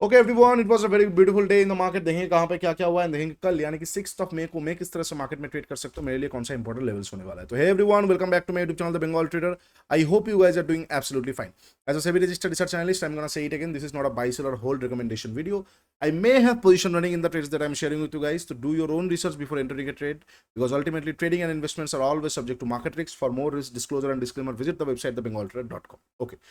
Okay everyone, it was a very beautiful day in the market. देखेंगे कहाँ पे क्या क्या हुआ है, देखेंगे कल यानी कि 6 मई को मैं किस तरह से मार्केट में ट्रेड कर सकता हूँ, मेरे लिए कौन सा इंपॉर्टेंट लेवल्स होने वाला है। तो hey everyone, welcome back to my YouTube channel the Bengal trader. I hope you guys are doing absolutely fine. As a SEBI registered research analyst, I am gonna say it again, this is not a buy sell or hold recommendation video. I may have position running in the trades that I'm sharing with you guys, to do your own research before entering a trade, because ultimately trading and investments are always subject to market risks. For more risk disclosure and disclaimer, visit the website thebengaltrader.com. Okay,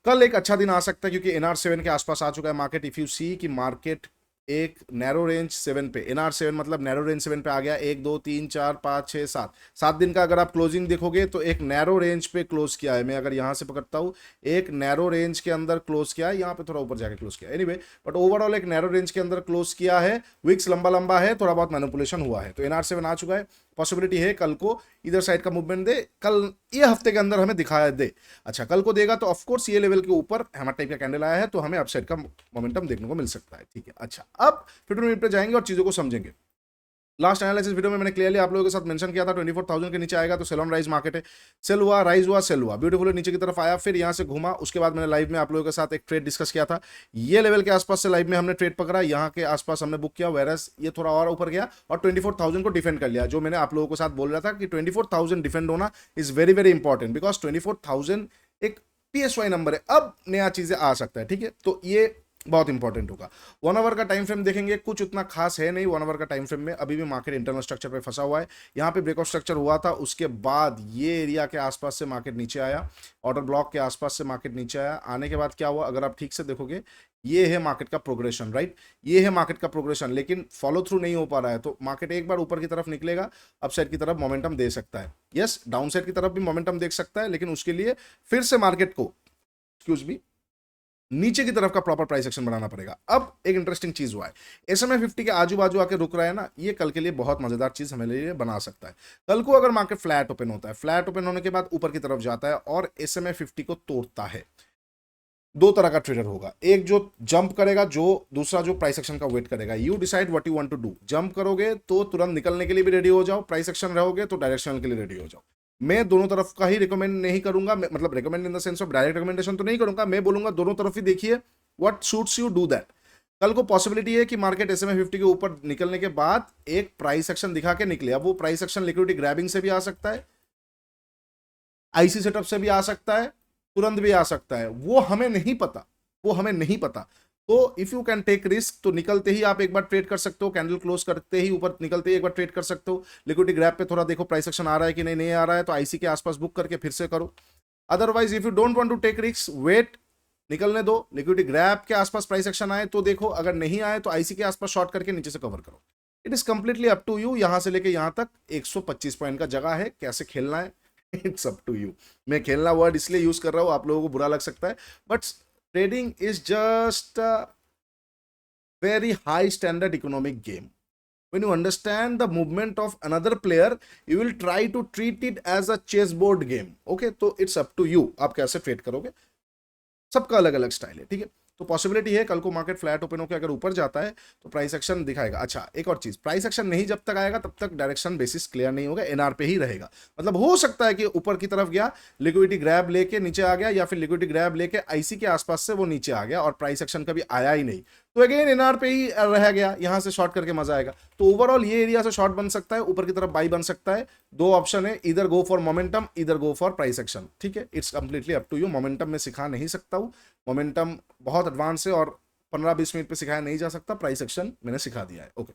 कल एक अच्छा दिन आ सकता है क्योंकि NR7 के आसपास आ चुका है मार्केट। इफ यू सी कि मार्केट एक नैरो रेंज 7 पे, NR7 मतलब नैरो रेंज 7 पे आ गया। 1 2 3 4 5 6 7 दिन का अगर आप क्लोजिंग देखोगे तो एक नैरो रेंज पे क्लोज किया है। मैं अगर यहां से पकड़ता हूं, एक नैरो रेंज के अंदर क्लोज किया है, यहाँ पे थोड़ा ऊपर जाके क्लोज किया एनीवे, बट ओवरऑल एक नैरो रेंज के अंदर क्लोज किया है। विक्स लंबा लंबा है, थोड़ा बहुत मैनिपुलेशन हुआ है, तो NR7 आ चुका है। पॉसिबिलिटी है कल को इधर साइड का मूवमेंट दे, कल ये हफ्ते के अंदर हमें दिखाया दे। अच्छा, कल को देगा तो ऑफकोर्स ये लेवल के ऊपर हैमर टाइप का कैंडल आया है, तो हमें अपसाइड का मोमेंटम देखने को मिल सकता है। ठीक है, अच्छा अब 15 मिनट पे जाएंगे और चीजों को समझेंगे। लास्ट एनालिसिस वीडियो में मैंने क्लियरली आप लोगों के साथ मेंशन किया था 24,000 के नीचे आएगा तो सेल ऑन राइज मार्केट है। सेल हुआ, राइज हुआ, सेल हुआ, ब्यूटीफुल नीचे की तरफ आया, फिर यहां से घूमा। उसके बाद मैंने लाइव में आप लोगों के साथ एक ट्रेड डिस्कस किया था। ये लेवल के आसपास से लाइव में हमने ट्रेड पकड़ा, यहाँ के आसपास हमने बुक किया, वेरस ये थोड़ा और ऊपर गया और 24,000 को डिफेंड कर लिया। जो मैंने आप लोगों के साथ बोल रहा था कि 24,000 डिफेंड होना is very very important, because 24,000 एक PSY नंबर है। अब नया चीजें आ सकता है, ठीक है, तो ये बहुत इंपॉर्टेंट होगा। 1 आवर का टाइम फ्रेम देखेंगे, कुछ उतना खास है नहीं। 1 आवर का टाइम फ्रेम में अभी भी मार्केट इंटरनल स्ट्रक्चर पे फंसा हुआ है। यहाँ पे ब्रेकआउट स्ट्रक्चर हुआ था, उसके बाद ये एरिया के आसपास से मार्केट नीचे आया, ऑर्डर ब्लॉक के आसपास से मार्केट नीचे आया। आने के बाद क्या हुआ, अगर आप ठीक से देखोगे, ये है मार्केट का प्रोग्रेशन, राइट, ये है मार्केट का प्रोग्रेशन, लेकिन फॉलो थ्रू नहीं हो पा रहा है। तो मार्केट एक बार ऊपर की तरफ निकलेगा, अपसाइड की तरफ मोमेंटम दे सकता है, यस, डाउन साइड की तरफ भी मोमेंटम देख सकता है, लेकिन उसके लिए फिर से मार्केट को, एक्सक्यूज मी, नीचे की तरफ का प्रॉपर प्राइस एक्शन बनाना पड़ेगा। अब एक इंटरेस्टिंग चीज हुआ है, SMA 50 के आजू बाजू आके रुक रहा है ना, ये कल के लिए बहुत मजेदार चीज हमें लिए बना सकता है। कल को अगर मार्केट फ्लैट ओपन होता है, फ्लैट ओपन होने के बाद ऊपर की तरफ जाता है और SMA 50 को तोड़ता है, दो तरह का ट्रेडर होगा। एक जो जंप करेगा, जो दूसरा जो प्राइस एक्शन का वेट करेगा। You decide what you want to do. Jump करोगे तो तुरंत निकलने के लिए भी रेडी हो जाओ, प्राइस एक्शन रहोगे तो डायरेक्शनल के लिए रेडी हो जाओ। मैं दोनों तरफ का ही रिकमेंड नहीं करूंगा, मतलब recommend in the sense of direct recommendation तो नहीं करूंगा, मैं बोलूंगा दोनों तरफ ही देखिए, what suits you do that. कल को पॉसिबिलिटी है कि मार्केट SMA 50 के ऊपर निकलने के बाद एक प्राइस एक्शन दिखा के निकले। अब वो प्राइस एक्शन लिक्विडिटी ग्रैबिंग से भी आ सकता है, IC सेटअप से भी आ सकता है, तुरंत भी आ सकता है, वो हमें नहीं पता, वो हमें नहीं पता। तो if you can take risk, तो निकलते ही आप एक बार ट्रेड कर सकते हो, कैंडल क्लोज करते ही ऊपर निकलते ही एक बार ट्रेड कर सकते हो। लिक्विडिटी ग्रैब पे थोड़ा देखो प्राइस एक्शन आ रहा है कि नहीं, नहीं आ रहा है तो IC के आसपास बुक करके फिर से करो। Otherwise if you don't want to take risk, wait, निकलने दो। लिक्विडिटी ग्रैब के आसपास प्राइस एक्शन आए तो देखो, अगर नहीं आए तो IC के आसपास शॉर्ट करके नीचे से कवर करो। It is completely up to you, यहां से लेके यहां तक 125 पॉइंट का जगह है, कैसे खेलना है इट्स अप टू यू। मैं खेलना वर्ड इसलिए यूज कर रहा हूं, आप लोगों को बुरा लग सकता है, but trading is just a very high standard economic game. when you understand the movement of another player, you will try to treat it as a chessboard game. Okay, तो it's up to you, आप कैसे trade करोगे, सबका अलग अलग style है, ठीक है। तो पॉसिबिलिटी है कल को मार्केट फ्लैट ओपन होकर अगर ऊपर जाता है तो प्राइस एक्शन दिखाएगा। अच्छा, एक और चीज, प्राइस एक्शन नहीं जब तक आएगा तब तक डायरेक्शन बेसिस क्लियर नहीं होगा, NR पे ही रहेगा। मतलब हो सकता है कि ऊपर की तरफ गया, लिक्विडिटी ग्रैब लेके नीचे आ गया, या फिर लिक्विडिटी ग्रैब लेके IC के आसपास से वो नीचे आ गया और प्राइस एक्शन कभी आया ही नहीं, तो अगेन NR पे ही रह गया, यहां से शॉर्ट करके मजा आएगा। तो ओवरऑल ये एरिया से शॉर्ट बन सकता है, ऊपर की तरफ बाई बन सकता है। दो ऑप्शन है, इधर गो फॉर मोमेंटम, इधर गो फॉर प्राइस एक्शन, ठीक है, it's completely up to you. Momentum में सिखा नहीं सकता हूं, मोमेंटम बहुत एडवांस है और 15-20 मिनट पे सिखाया नहीं जा सकता, प्राइस एक्शन मैंने सिखा दिया है। ओके,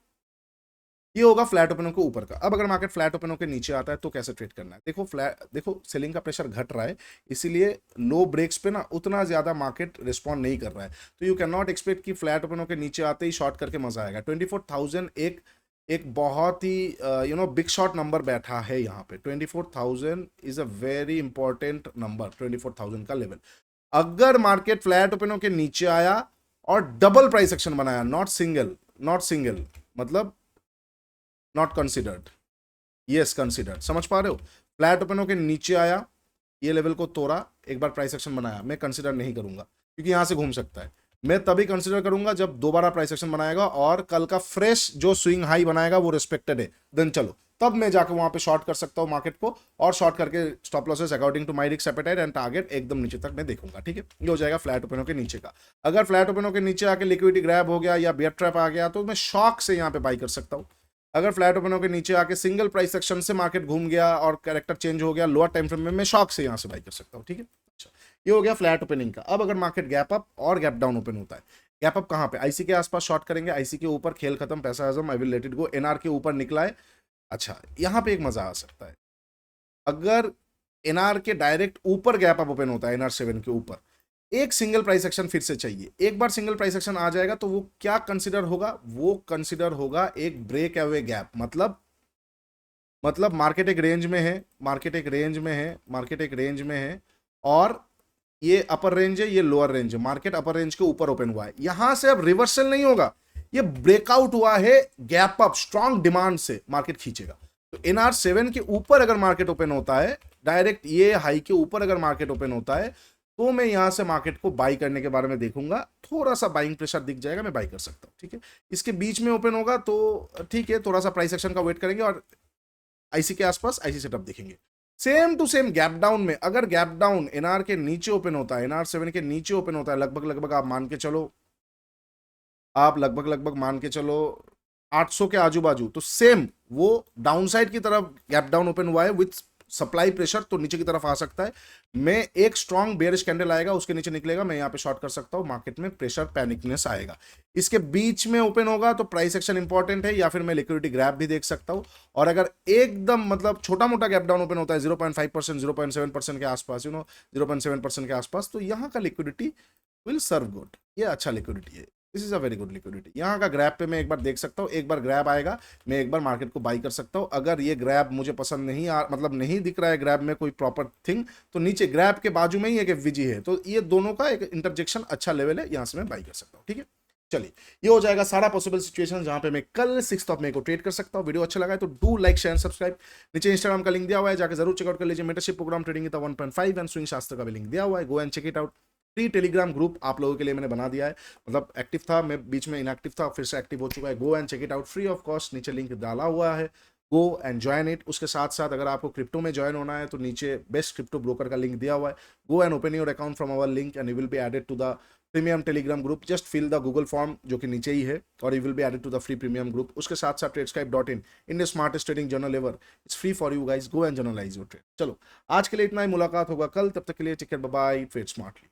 ये होगा फ्लैट ओपनों के ऊपर का। अब अगर मार्केट फ्लैट ओपनों के नीचे आता है तो कैसे ट्रेड करना है, देखो फ्लैट, देखो सेलिंग का प्रेशर घट रहा है, इसीलिए लो ब्रेक्स पे ना उतना ज्यादा मार्केट रिस्पॉन्ड नहीं कर रहा है। तो यू कैन नॉट एक्सपेक्ट कि फ्लैट ओपनों के नीचे आते ही शॉर्ट करके मजा आएगा। 24,000 एक एक बहुत ही बिग शॉट नंबर बैठा है यहाँ पे। 24,000 is a very important number, 24,000 का लेवल। अगर मार्केट फ्लैट ओपनों के नीचे आया और डबल प्राइस एक्शन बनाया, नॉट सिंगल, नॉट सिंगल मतलब नॉट कंसिडर्ड, यस कंसिडर्ड, समझ पा रहे हो, फ्लैट ओपनों के नीचे आया, ये लेवल को तोड़ा, एक बार प्राइस एक्शन बनाया, मैं कंसिडर नहीं करूंगा क्योंकि यहां से घूम सकता है। मैं तभी कंसिडर करूंगा जब दोबारा प्राइस एक्शन बनाएगा और कल का फ्रेश जो स्विंग हाई बनाएगा वो रिस्पेक्टेड है, देन चलो तब मैं जाकर वहां पे शॉर्ट कर सकता हूं मार्केट को, और शॉर्ट करके stop losses according to my risk appetite and target एकदम नीचे तक मैं देखूंगा। ठीक है, ये हो जाएगा फ्लैट ओपन के नीचे का। अगर फ्लैट ओपन के नीचे आके लिक्विडिटी ग्रैब हो गया या बियर ट्रैप आ गया तो मैं शॉक से यहाँ पे बाई कर सकता हूँ। अगर फ्लैट ओपन के नीचे आके सिंगल प्राइस सेक्शन से मार्केट घूम गया और कैरेक्टर चेंज हो गया लोअर टाइम फ्रेम में, मैं शॉक से यहाँ से बाई कर सकता हूँ। ठीक है, अच्छा ये हो गया फ्लैट ओपनिंग का। अब अगर मार्केट गैप अप और गैप डाउन ओपन होता है, गैप अप कहाँ पे, आईसी के आसपास शॉर्ट करेंगे, आईसी के ऊपर खेल खत्म, पैसा हजम, I will let it go. NR के ऊपर निकला है, अच्छा यहां पे एक मजा आ सकता है, अगर एनआर के डायरेक्ट ऊपर गैप अप ओपन होता है, एनआर 7 के ऊपर एक सिंगल प्राइस एक्शन फिर से चाहिए। एक बार सिंगल प्राइस एक्शन आ जाएगा तो वो क्या कंसिडर होगा, वो कंसिडर होगा एक ब्रेक अवे गैप। मतलब मार्केट एक रेंज में है, मार्केट एक रेंज में है, मार्केट एक रेंज में है, और ये अपर रेंज है, ये लोअर रेंज है, मार्केट अपर रेंज के ऊपर ओपन हुआ है, यहां से अब रिवर्सल नहीं होगा, ये ब्रेकआउट हुआ है गैप अप, स्ट्रॉन्ग डिमांड से मार्केट खींचेगा। तो एनआर 7 के ऊपर अगर मार्केट ओपन होता है, डायरेक्ट ये हाई के ऊपर अगर मार्केट ओपन होता है, तो मैं यहां से मार्केट को बाई करने के बारे में देखूंगा, थोड़ा सा बाइंग प्रेशर दिख जाएगा, मैं बाई कर सकता हूं। ठीक है, इसके बीच में ओपन होगा तो ठीक है, थोड़ा सा प्राइस एक्शन का वेट करेंगे और आईसी के आसपास आईसी सेटअप देखेंगे। Same to same gap down में अगर गैप डाउन एनआर के नीचे ओपन होता है, एनआर 7 के नीचे ओपन होता है, लगभग आप मान के चलो, आप लगभग मान के चलो 800 के आजू बाजू, तो सेम वो डाउन साइड की तरफ गैप डाउन ओपन हुआ है विथ सप्लाई प्रेशर, तो नीचे की तरफ आ सकता है। मैं एक स्ट्रॉन्ग बेयरिश कैंडल आएगा, उसके नीचे निकलेगा, मैं यहां पे शॉर्ट कर सकता हूं, मार्केट में प्रेशर पैनिकनेस आएगा। इसके बीच में ओपन होगा तो प्राइस एक्शन इंपॉर्टेंट है, या फिर मैं लिक्विडिटी ग्रैब भी देख सकता हूं। और अगर एकदम मतलब छोटा मोटा गैप डाउन ओपन होता है 0.5%, 0.7% के आसपास, 0.7% के आसपास, तो यहां का लिक्विडिटी विल सर्व गुड, ये अच्छा लिक्विडिटी है, this is a very good liquidity. यहाँ का ग्रैब पे मैं एक बार देख सकता हूँ, एक बार ग्रैब आएगा मैं एक बार मार्केट को बाई कर सकता हूँ। अगर ये ग्रैब मुझे पसंद नहीं मतलब नहीं दिख रहा है ग्रैब में कोई प्रॉपर थिंग, तो नीचे ग्रैब के बाजू में ही एक एफवीजी है, तो ये दोनों का एक इंटरजेक्शन अच्छा लेवल है, यहाँ से मैं बाई कर सकता हूँ। ठीक है, चलिए ये हो जाएगा सारा पॉसिबल सिचुएशन जहां पे मैं कल 6 मई को ट्रेड कर सकता हूं। वीडियो अच्छा लगा है तो डू लाइक शेयर सब्सक्राइब। नीचे इंस्टाग्राम का लिंक दिया हुआ है, जाकर जरूर चेकआउट कर लीजिए। Mentorship programme trading in 1.5 and swing Shastra का भी लिंक दिया हुआ है, go and check it out. Free Telegram group आप लोगों के लिए मैंने बना दिया है, मतलब एक्टिव था मैं बीच में इनएक्टिव था, फिर से एक्टिव हो चुका है, go and check it out free of cost, नीचे लिंक डाला हुआ है, गो एंड ज्वाइन इट। उसके साथ साथ अगर आपको क्रिप्टो में ज्वाइन होना है तो नीचे बेस्ट क्रिप्टो ब्रोकर का लिंक दिया हुआ है, go and open your account from our link and you will be added to the premium Telegram group. Just fill the Google form जो कि नीचे ही है और you will be added to the free premium group. उसके साथ साथ tradescribe.in India smartest trading journal ever, it's free for you guys, go and journalize your trade. चलो आज के लिए इतना ही, मुलाकात होगा कल, तब तक के लिए take care, bye bye, trade smartly.